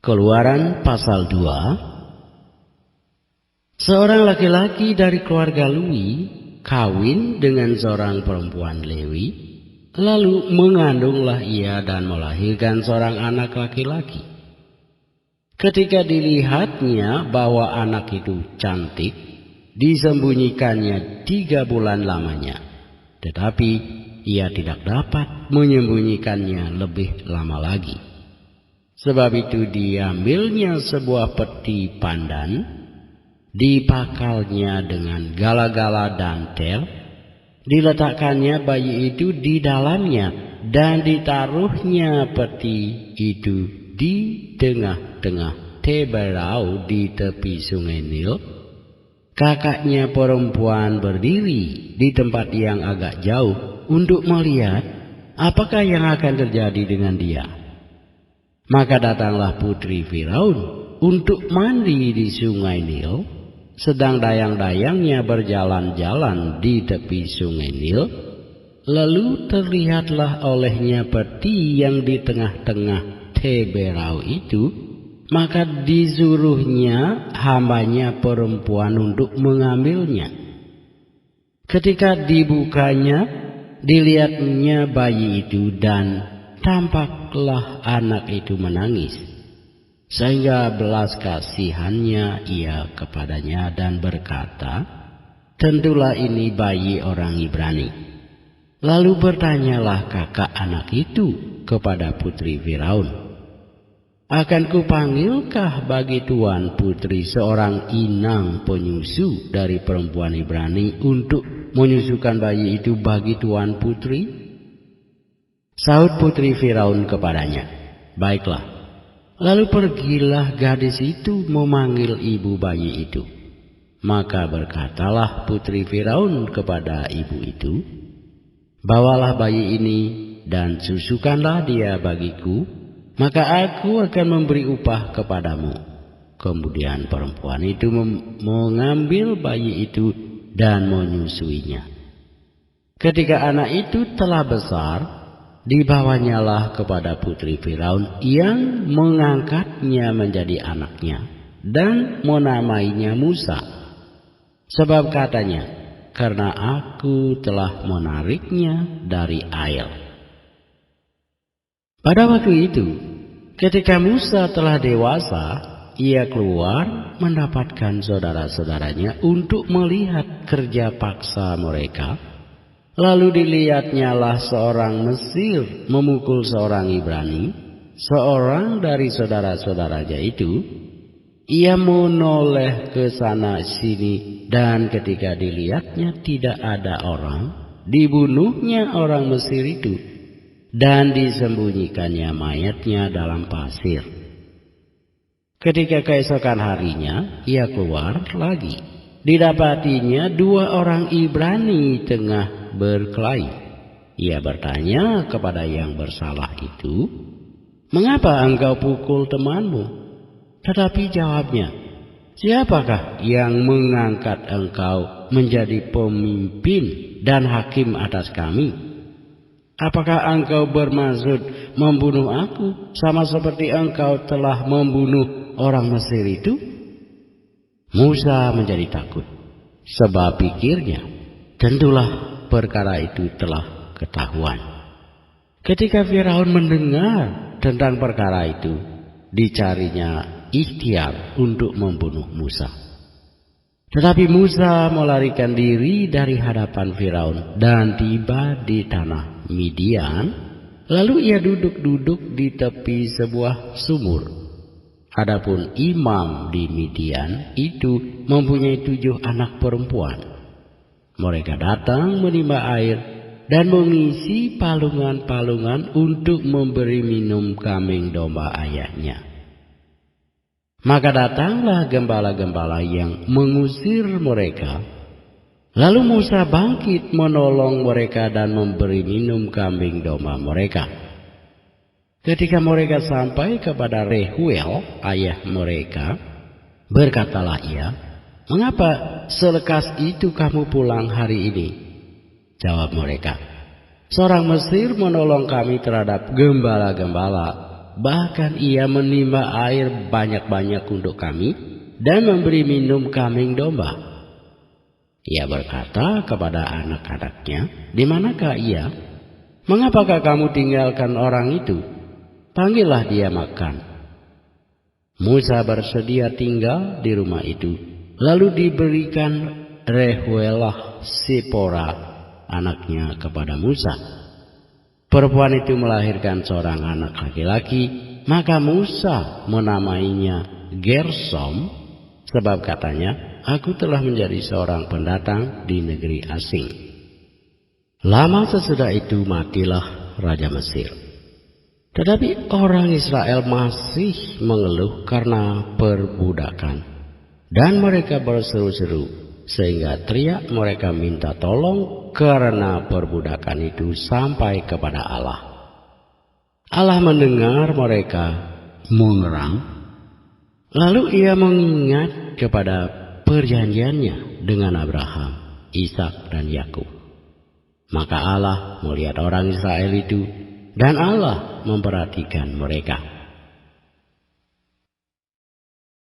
Keluaran pasal 2. Seorang laki-laki dari keluarga Lewi kawin dengan seorang perempuan Lewi, lalu mengandunglah ia dan melahirkan seorang anak laki-laki. Ketika dilihatnya bahwa anak itu cantik, disembunyikannya 3 bulan lamanya. Tetapi ia tidak dapat menyembunyikannya lebih lama lagi. Sebab itu diambilnya sebuah peti pandan, dipakalnya dengan gala-gala dantel, diletakkannya bayi itu di dalamnya, dan ditaruhnya peti itu di tengah-tengah teberau di tepi sungai Nil. Kakaknya perempuan berdiri di tempat yang agak jauh untuk melihat apakah yang akan terjadi dengan dia. Maka datanglah putri Firaun untuk mandi di sungai Nil, sedang dayang-dayangnya berjalan-jalan di tepi sungai Nil. Lalu terlihatlah olehnya peti yang di tengah-tengah teberau itu, maka disuruhnya hambanya perempuan untuk mengambilnya. Ketika dibukanya, dilihatnya bayi itu dan tampaklah anak itu menangis. Sehingga belas kasihannya ia kepadanya dan berkata, "Tentulah ini bayi orang Ibrani." Lalu bertanyalah kakak anak itu kepada putri Firaun, "Akan kupanggilkah bagi tuan putri seorang inang penyusu dari perempuan Ibrani untuk menyusukan bayi itu bagi tuan putri?" Sahut putri Firaun kepadanya, "Baiklah." Lalu pergilah gadis itu memanggil ibu bayi itu. Maka berkatalah putri Firaun kepada ibu itu, "Bawalah bayi ini dan susukanlah dia bagiku, maka aku akan memberi upah kepadamu." Kemudian perempuan itu mengambil bayi itu dan menyusuinya. Ketika anak itu telah besar, dibawanyalah kepada putri Firaun yang mengangkatnya menjadi anaknya dan menamainya Musa. Sebab katanya, "Karena aku telah menariknya dari air." Pada waktu itu, ketika Musa telah dewasa, ia keluar mendapatkan saudara-saudaranya untuk melihat kerja paksa mereka. Lalu dilihatnyalah seorang Mesir memukul seorang Ibrani, seorang dari saudara-saudaranya itu. Ia menoleh ke sana sini, dan ketika dilihatnya tidak ada orang, dibunuhnya orang Mesir itu, dan disembunyikannya mayatnya dalam pasir. Ketika keesokan harinya ia keluar lagi, didapatinya 2 orang Ibrani tengah berkelahi. Ia bertanya kepada yang bersalah itu, "Mengapa engkau pukul temanmu?" Tetapi jawabnya, "Siapakah yang mengangkat engkau menjadi pemimpin dan hakim atas kami? Apakah engkau bermaksud membunuh aku sama seperti engkau telah membunuh orang Mesir itu?" Musa menjadi takut, sebab pikirnya, tentulah perkara itu telah ketahuan. Ketika Firaun mendengar tentang perkara itu, dicarinya ikhtiar untuk membunuh Musa. Tetapi Musa melarikan diri dari hadapan Firaun dan tiba di tanah Midian. Lalu ia duduk-duduk di tepi sebuah sumur. Adapun imam di Midian itu mempunyai 7 anak perempuan. Mereka datang menimba air dan mengisi palungan-palungan untuk memberi minum kambing domba ayahnya. Maka datanglah gembala-gembala yang mengusir mereka. Lalu Musa bangkit menolong mereka dan memberi minum kambing domba mereka. Ketika mereka sampai kepada Rehuel, ayah mereka, berkatalah ia, "Mengapa selekas itu kamu pulang hari ini?" Jawab mereka, "Seorang Mesir menolong kami terhadap gembala-gembala bahkan ia menimba air banyak-banyak untuk kami dan memberi minum kambing domba. Ia berkata kepada anak-anaknya, di manakah ia? Mengapakah kamu tinggalkan orang itu? Panggillah dia makan. Musa bersedia tinggal di rumah itu. Lalu diberikan Rehuelah Sipora anaknya kepada Musa. Perempuan itu melahirkan seorang anak laki-laki, maka Musa menamainya Gersom, sebab katanya, aku telah menjadi seorang pendatang di negeri asing. Lama sesudah itu matilah Raja Mesir. Tetapi orang Israel masih mengeluh karena perbudakan. Dan mereka berseru-seru sehingga teriak mereka minta tolong karena perbudakan itu sampai kepada Allah. Allah mendengar mereka mengerang. Lalu ia mengingat kepada perjanjiannya dengan Abraham, Ishak dan Yakub. Maka Allah melihat orang Israel itu dan Allah memperhatikan mereka.